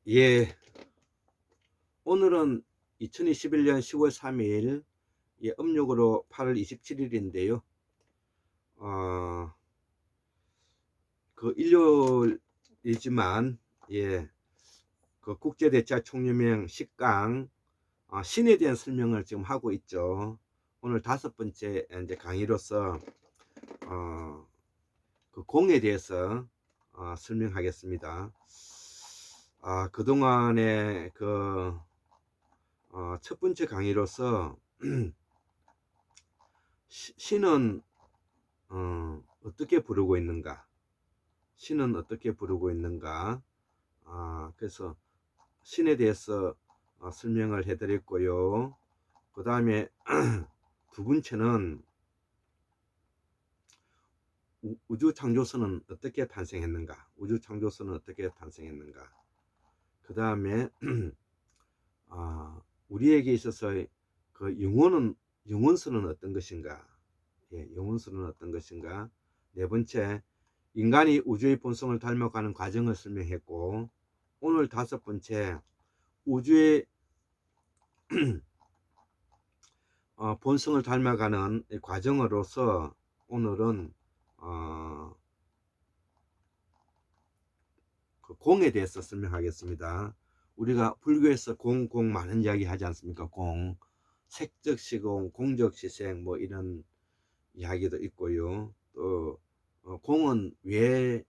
예, 오늘은 2021년 10월 3일, 음력으로 8월 27일인데요. 어, 일요일이지만, 국제대차 총연맹 10강, 신에 대한 설명을 지금 하고 있죠. 오늘 5번째 이제 강의로서, 어, 공에 대해서, 설명하겠습니다. 그동안에 첫 번째 강의로서, 신은 어떻게 부르고 있는가? 신은 어떻게 부르고 있는가? 그래서 신에 대해서 설명을 해드렸고요. 그 다음에 두 번째는 우주 창조선은 어떻게 탄생했는가? 우주 창조선은 어떻게 탄생했는가? 그 다음에 우리에게 있어서 영원선은 어떤 것인가? 영원선은 어떤 것인가? 네 번째, 인간이 우주의 본성을 닮아가는 과정을 설명했고, 오늘 5번째, 우주의 본성을 닮아가는 과정으로서 오늘은 공에 대해서 설명하겠습니다. 우리가 불교에서 공 많은 이야기 하지 않습니까? 공, 색적시공, 공적시생 뭐 이런 이야기도 있고요. 또 공은 왜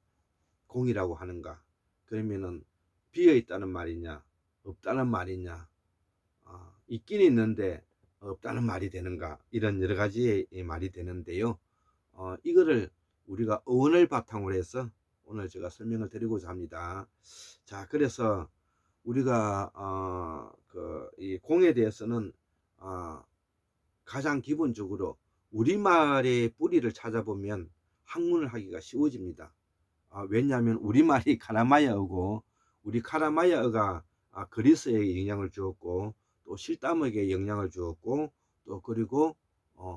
공이라고 하는가? 그러면은 비어 있다는 말이냐, 없다는 말이냐, 있긴 있는데 없다는 말이 되는가? 이런 여러 가지 말이 되는데요. 이거를 우리가 어원을 바탕으로 해서 오늘 제가 설명을 드리고자 합니다. 자, 그래서 우리가 이 공에 대해서는 가장 기본적으로 우리말의 뿌리를 찾아보면 학문을 하기가 쉬워집니다. 왜냐하면 우리말이 카라마야어고, 우리 카라마야어가 그리스에게 영향을 주었고, 또 실담에게 영향을 주었고, 또 그리고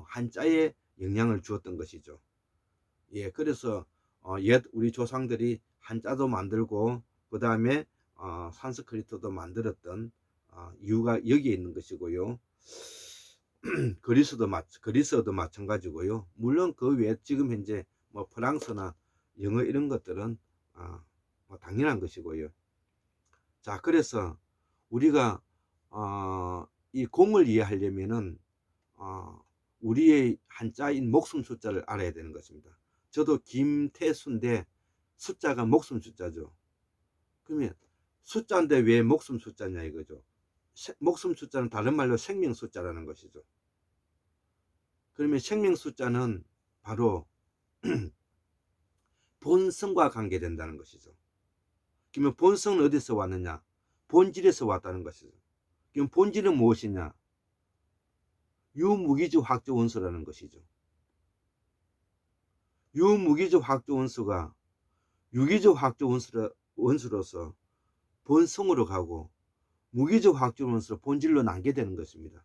한자에 영향을 주었던 것이죠. 그래서 옛 우리 조상들이 한자도 만들고 그 다음에 산스크리트도 만들었던 이유가 여기에 있는 것이고요. 그리스어도 마찬가지고요. 물론 그 외에 지금 현재 뭐 프랑스나 영어 이런 것들은 뭐 당연한 것이고요. 자, 그래서 우리가 이 공을 이해하려면은 우리의 한자인 목숨 숫자를 알아야 되는 것입니다. 저도 김태수인데 숫자가 목숨 숫자죠. 그러면 숫자인데 왜 목숨 숫자냐 이거죠. 목숨 숫자는 다른 말로 생명 숫자라는 것이죠. 그러면 생명 숫자는 바로 본성과 관계된다는 것이죠. 그러면 본성은 어디서 왔느냐? 본질에서 왔다는 것이죠. 그럼 본질은 무엇이냐? 유무기적 확조 원소라는 것이죠. 유무기적 확조 원소가 유기적 확조 원소로서 본성으로 가고 무기적 확조 원소로 본질로 남게 되는 것입니다.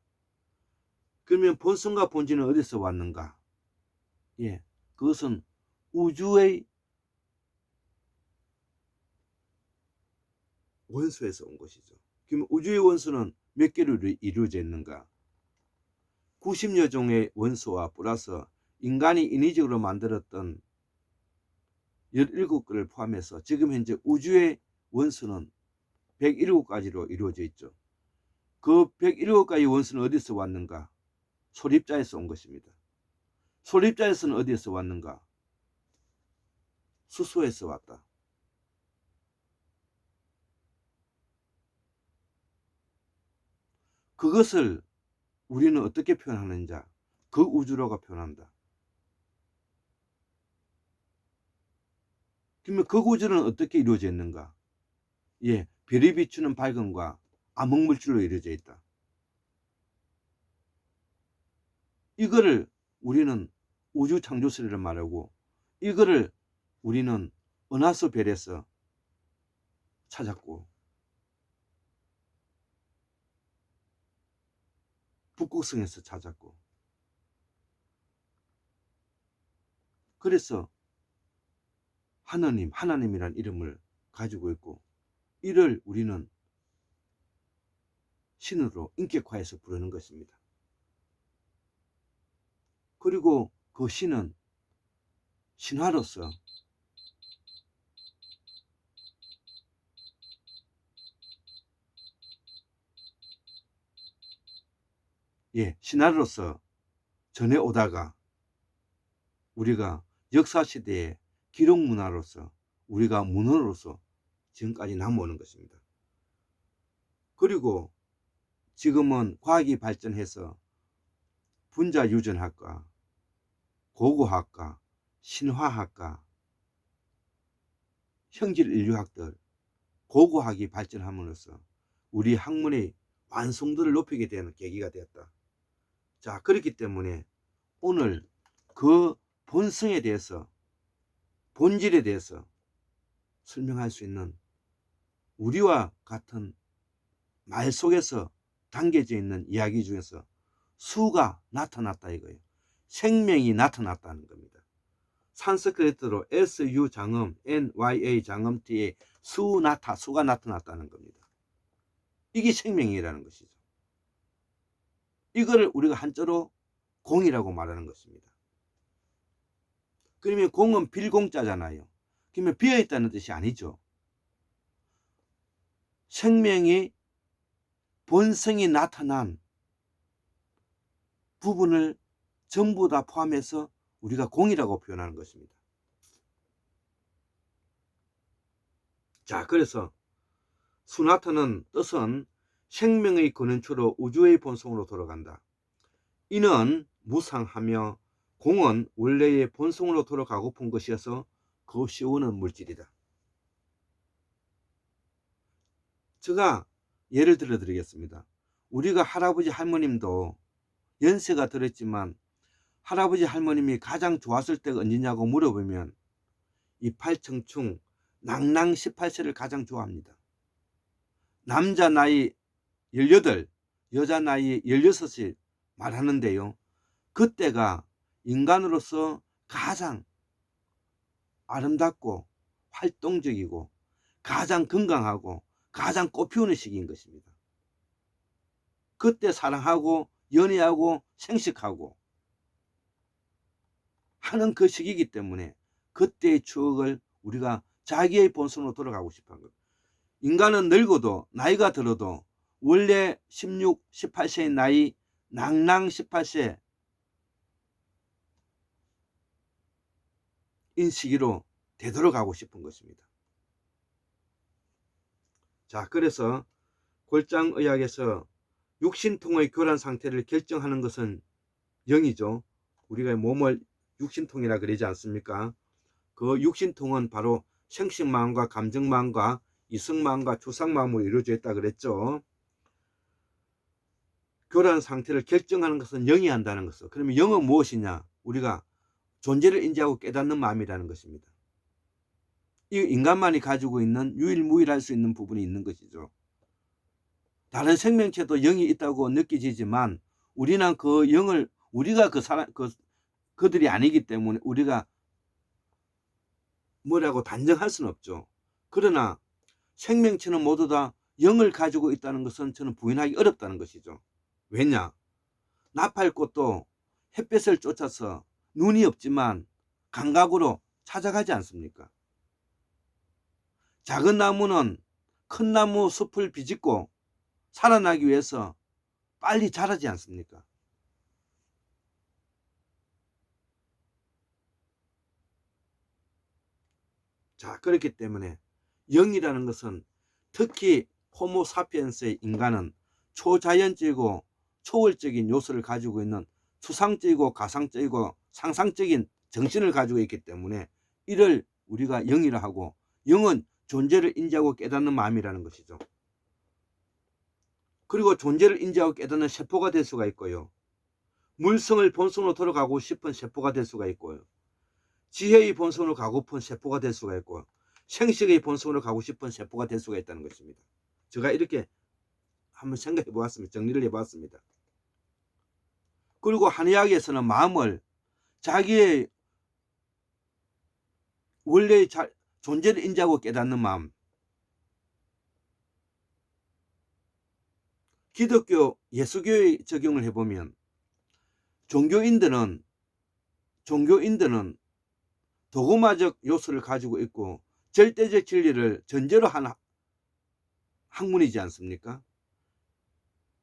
그러면 본성과 본질은 어디서 왔는가? 그것은 우주의 원소에서 온 것이죠. 그러면 우주의 원소는 몇 개로 이루어져 있는가? 90여 종의 원소와 플러스 인간이 인위적으로 만들었던 17개를 포함해서 지금 현재 우주의 원소는 107가지로 이루어져 있죠. 그 107가지 원소는 어디서 왔는가? 소립자에서 온 것입니다. 소립자에서는 어디에서 왔는가? 수소에서 왔다. 그것을 우리는 어떻게 표현하는지 그 우주로가 표현한다. 그러면 그 우주는 어떻게 이루어져 있는가? 별이 비추는 밝음과 암흑물질로 이루어져 있다. 이거를 우리는 우주 창조설이라 말하고, 이거를 우리는 은하수 별에서 찾았고, 북극성에서 찾았고, 그래서 하나님이란 이름을 가지고 있고, 이를 우리는 신으로 인격화해서 부르는 것입니다. 그리고 그 신은 신화로서 신화로서 전해오다가 우리가 역사시대의 기록문화로서 우리가 문헌으로서 지금까지 남아오는 것입니다. 그리고 지금은 과학이 발전해서 분자유전학과, 고고학과, 신화학과, 형질인류학들, 고고학이 발전함으로써 우리 학문의 완성도를 높이게 되는 계기가 되었다. 자, 그렇기 때문에 오늘 그 본성에 대해서, 본질에 대해서 설명할 수 있는 우리와 같은 말 속에서 담겨져 있는 이야기 중에서 수가 나타났다 이거예요. 생명이 나타났다는 겁니다. 산스크리트로 SU 장음, NYA 장음 뒤에 수가 나타났다는 겁니다. 이게 생명이라는 것이죠. 이거를 우리가 한자로 공이라고 말하는 것입니다. 그러면 공은 빌공자잖아요. 그러면 비어있다는 뜻이 아니죠. 생명이 본성이 나타난 부분을 전부 다 포함해서 우리가 공이라고 표현하는 것입니다. 자, 그래서 수나타는 뜻은 생명의 근원초로 우주의 본성으로 돌아간다. 이는 무상하며 공은 원래의 본성으로 돌아가고픈 것이어서 거시오는 물질이다. 제가 예를 들어 드리겠습니다. 우리가 할아버지 할머님도 연세가 들었지만 할아버지 할머님이 가장 좋았을 때가 언제냐고 물어보면 이 팔청충 낭낭 18세를 가장 좋아합니다. 남자 나이 18, 여자 나이 16을 말하는데요. 그때가 인간으로서 가장 아름답고 활동적이고 가장 건강하고 가장 꽃피우는 시기인 것입니다. 그때 사랑하고 연애하고 생식하고 하는 그 시기이기 때문에 그때의 추억을 우리가 자기의 본성으로 돌아가고 싶은 것. 인간은 늙어도 나이가 들어도 원래 16, 18세의 나이 낭낭 18세 인 시기로 되돌아가고 싶은 것입니다. 자, 그래서 골장의학에서 육신통의 교란 상태를 결정하는 것은 영이죠. 우리가 몸을 육신통이라 그러지 않습니까? 그 육신통은 바로 생식마음과 감정마음과 이성마음과 추상마음으로 이루어져 있다 그랬죠. 교란 상태를 결정하는 것은 영이 한다는 것을. 그러면 영은 무엇이냐? 우리가 존재를 인지하고 깨닫는 마음이라는 것입니다. 이 인간만이 가지고 있는 유일무이할 수 있는 부분이 있는 것이죠. 다른 생명체도 영이 있다고 느껴지지만 우리는 그 영을 우리가 그들이 아니기 때문에 우리가 뭐라고 단정할 수는 없죠. 그러나 생명체는 모두 다 영을 가지고 있다는 것은 저는 부인하기 어렵다는 것이죠. 왜냐? 나팔꽃도 햇볕을 쫓아서 눈이 없지만 감각으로 찾아가지 않습니까? 작은 나무는 큰 나무 숲을 비집고 살아나기 위해서 빨리 자라지 않습니까? 자, 그렇기 때문에 영이라는 것은 특히 호모사피엔스의 인간은 초자연적이고 초월적인 요소를 가지고 있는 추상적이고 가상적이고 상상적인 정신을 가지고 있기 때문에 이를 우리가 영이라 하고, 영은 존재를 인지하고 깨닫는 마음이라는 것이죠. 그리고 존재를 인지하고 깨닫는 세포가 될 수가 있고요. 물성을 본성으로 돌아가고 싶은 세포가 될 수가 있고요. 지혜의 본성으로 가고픈 세포가 될 수가 있고, 생식의 본성으로 가고 싶은 세포가 될 수가 있다는 것입니다. 제가 이렇게 한번 생각해 보았습니다. 정리를 해 보았습니다. 그리고 한의학에서는 마음을 자기의 원래의 존재를 인지하고 깨닫는 마음, 기독교 예수교의 적용을 해보면 종교인들은 도구마적 요소를 가지고 있고 절대적 진리를 전제로 한 학문이지 않습니까?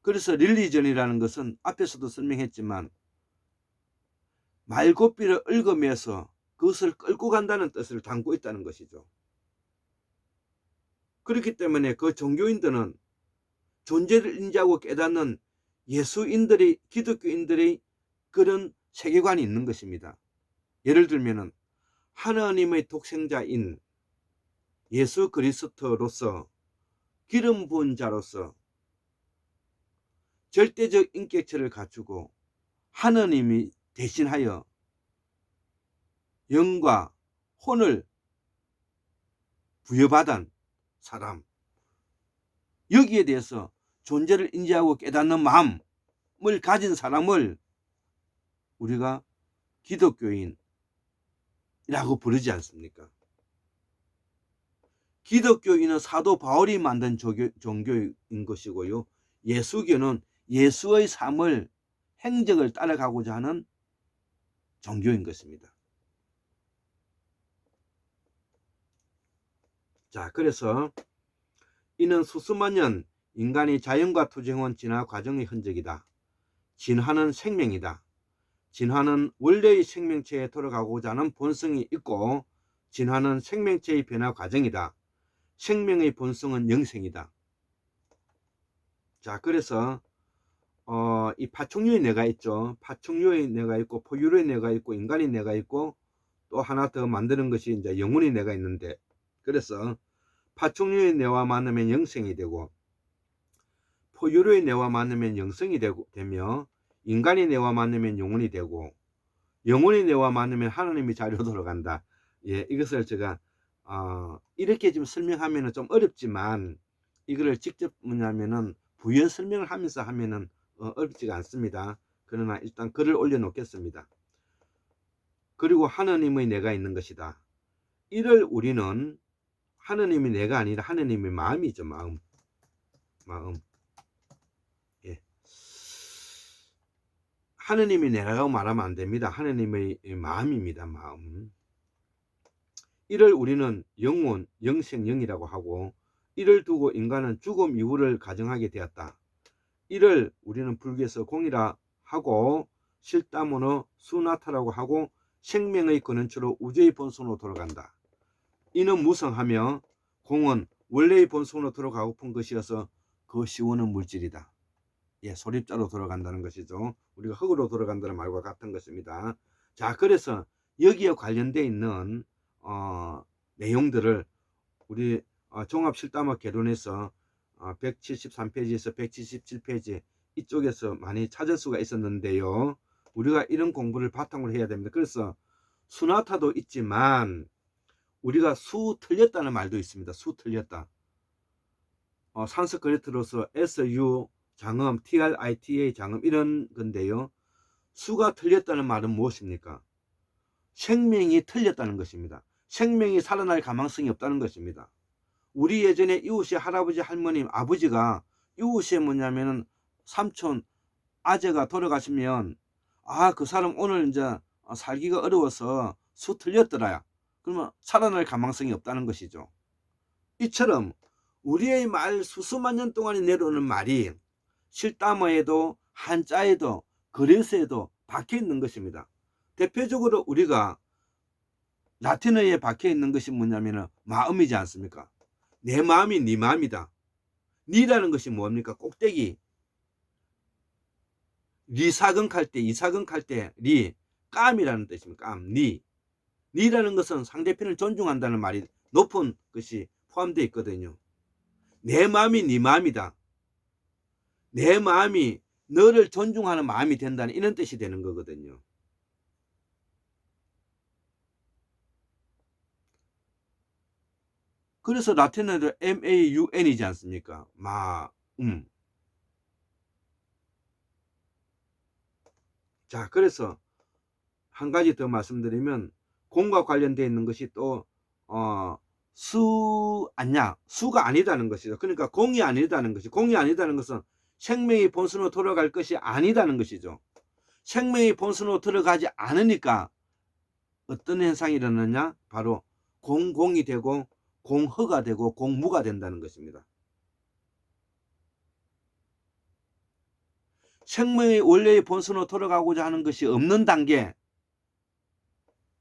그래서 릴리전이라는 것은 앞에서도 설명했지만 말고삐를 얽으면서 그것을 끌고 간다는 뜻을 담고 있다는 것이죠. 그렇기 때문에 그 종교인들은 존재를 인지하고 깨닫는 예수인들이, 기독교인들의 그런 세계관이 있는 것입니다. 예를 들면은 하나님의 독생자인 예수 그리스도로서 기름 부은 자로서 절대적 인격체를 갖추고 하나님이 대신하여 영과 혼을 부여받은 사람, 여기에 대해서 존재를 인지하고 깨닫는 마음을 가진 사람을 우리가 기독교인이라고 부르지 않습니까? 기독교인은 사도 바울이 만든 종교인 것이고요. 예수교는 예수의 삶을, 행적을 따라가고자 하는 종교인 것입니다. 자, 그래서 이는 수수만 년 인간이 자연과 투쟁한 진화 과정의 흔적이다. 진화는 생명이다. 진화는 원래의 생명체에 돌아가고자 하는 본성이 있고 진화는 생명체의 변화 과정이다. 생명의 본성은 영생이다. 자, 그래서 이 파충류의 뇌가 있죠. 파충류의 뇌가 있고 포유류의 뇌가 있고 인간의 뇌가 있고 또 하나 더 만드는 것이 이제 영혼의 뇌가 있는데, 그래서 파충류의 뇌와 만나면 영생이 되고 포유류의 뇌와 만나면 영성이 되며 인간의 뇌와 만나면 영혼이 되고 영혼의 뇌와 만나면 하나님의 자리로 돌아간다. 예, 이것을 제가 이렇게 좀 설명하면은 좀 어렵지만 이거를 직접 뭐냐면은 부연 설명을 하면서 하면은 어렵지가 않습니다. 그러나 일단 글을 올려 놓겠습니다. 그리고 하나님의 뇌가 있는 것이다. 이를 우리는 하나님의 뇌가 아니라 하나님의 마음이죠. 마음. 예. 하나님의 뇌라고 말하면 안 됩니다. 하나님의 마음입니다. 마음. 이를 우리는 영혼, 영생, 영이라고 하고 이를 두고 인간은 죽음 이후를 가정하게 되었다. 이를 우리는 불교에서 공이라 하고 실다문어 수나타라고 하고 생명의 근원처로 우주의 본성으로 돌아간다. 이는 무성하며 공은 원래의 본성으로 돌아가고픈 것이어서 그 시원한 물질이다. 예, 소립자로 돌아간다는 것이죠. 우리가 흙으로 돌아간다는 말과 같은 것입니다. 자, 그래서 여기에 관련되어 있는 내용들을 우리 종합실담학 개론에서 173페이지에서 177페이지 이쪽에서 많이 찾을 수가 있었는데요. 우리가 이런 공부를 바탕으로 해야 됩니다. 그래서 수나타도 있지만 우리가 수 틀렸다는 말도 있습니다. 수 틀렸다. 산스크리트로서 SU 장음, TRITA 장음 이런 건데요. 수가 틀렸다는 말은 무엇입니까? 생명이 틀렸다는 것입니다. 생명이 살아날 가망성이 없다는 것입니다. 우리 예전에 이웃의 할아버지, 할머님, 아버지가 이웃에 뭐냐면은 삼촌, 아재가 돌아가시면 그 사람 오늘 이제 살기가 어려워서 수 틀렸더라. 그러면 살아날 가망성이 없다는 것이죠. 이처럼 우리의 말 수수만 년 동안에 내려오는 말이 실담어에도 한자에도 그리스에도 박혀 있는 것입니다. 대표적으로 우리가 라틴어에 박혀 있는 것이 뭐냐면 마음이지 않습니까? 내 마음이 네 마음이다. 니라는 것이 뭡니까? 꼭대기. 리사근칼 때, 이사근칼 때, 리, 깜이라는 뜻입니다. 깜, 니. 니라는 것은 상대편을 존중한다는 말이 높은 것이 포함되어 있거든요. 내 마음이 네 마음이다. 내 마음이 너를 존중하는 마음이 된다는 이런 뜻이 되는 거거든요. 그래서 라틴어도 MAUN이지 않습니까? 마음. 자, 그래서 한 가지 더 말씀드리면 공과 관련되어 있는 것이 또 수가 아니다는 것이죠. 그러니까 공이 아니다는 것이, 공이 아니다는 것은 생명이 본선으로 돌아갈 것이 아니다는 것이죠. 생명이 본선으로 들어가지 않으니까 어떤 현상이 일어나냐? 바로 공공이 되고 공허가 되고 공무가 된다는 것입니다. 생명이 원래의 본선으로 돌아가고자 하는 것이 없는 단계,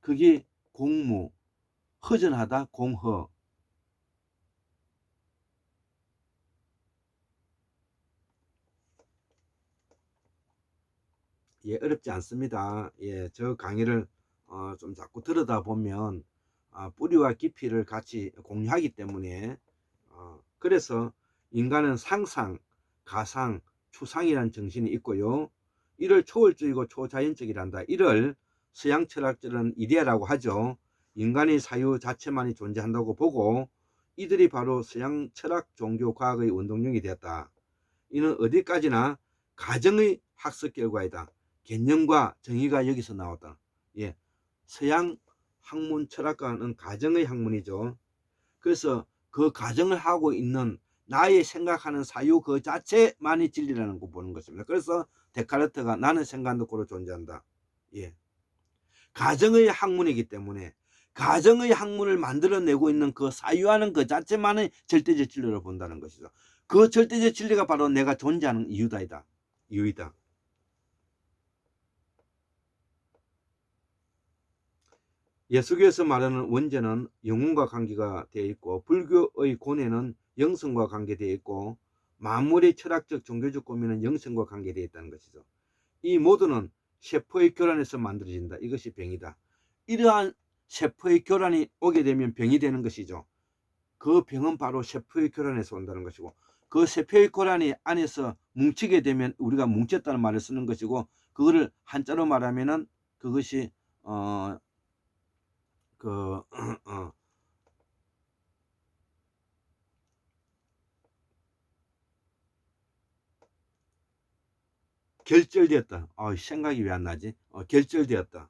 그게 공무, 허전하다, 공허. 예, 어렵지 않습니다. 예, 저 강의를 좀 자꾸 들여다 보면 뿌리와 깊이를 같이 공유하기 때문에 그래서 인간은 상상, 가상, 추상이라는 정신이 있고요. 이를 초월적이고 초자연적이란다. 이를 서양 철학자는 이데아라고 하죠. 인간의 사유 자체만이 존재한다고 보고 이들이 바로 서양 철학, 종교, 과학의 원동력이 되었다. 이는 어디까지나 가정의 학습 결과이다. 개념과 정의가 여기서 나왔다. 예, 서양 학문 철학과는 가정의 학문이죠. 그래서 그 가정을 하고 있는 나의 생각하는 사유 그 자체만이 진리라는 거 보는 것입니다. 그래서 데카르트가 나는 생각하는 고로 존재한다. 예, 가정의 학문이기 때문에 가정의 학문을 만들어내고 있는 그 사유하는 그 자체만의 절대적 진리로 본다는 것이죠. 그 절대적 진리가 바로 내가 존재하는 이유다. 예수교에서 말하는 원죄는 영혼과 관계가 되어 있고 불교의 고뇌는 영성과 관계되어 있고 만물의 철학적 종교적 고민은 영성과 관계되어 있다는 것이죠. 이 모두는 세포의 교란에서 만들어진다. 이것이 병이다. 이러한 세포의 교란이 오게 되면 병이 되는 것이죠. 그 병은 바로 세포의 교란에서 온다는 것이고 그 세포의 교란이 안에서 뭉치게 되면 우리가 뭉쳤다는 말을 쓰는 것이고 그거를 한자로 말하면은 그것이 결절되었다. 생각이 왜 안 나지? 결절되었다.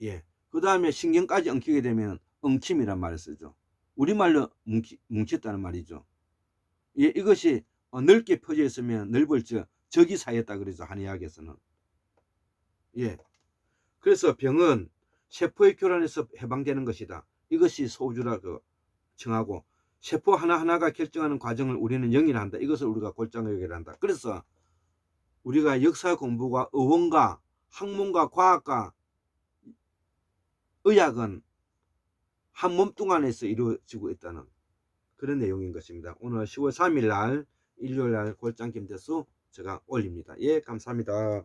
예. 그 다음에 신경까지 엉키게 되면 엉킴이란 말을 쓰죠. 우리말로 뭉쳤다는 말이죠. 예, 이것이 넓게 퍼져 있으면 넓을즉 적이 사였다 그러죠. 한의학에서는. 예. 그래서 병은 세포의 교란에서 해방되는 것이다. 이것이 소주라고 정하고 세포 하나하나가 결정하는 과정을 우리는 영이라 한다. 이것을 우리가 골장의학이라 한다. 그래서 우리가 역사 공부가 의원과 학문과 과학과 의학은 한 몸뚱 안에서 이루어지고 있다는 그런 내용인 것입니다. 오늘 10월 3일 날 일요일 날 골장 김대수 제가 올립니다. 예, 감사합니다.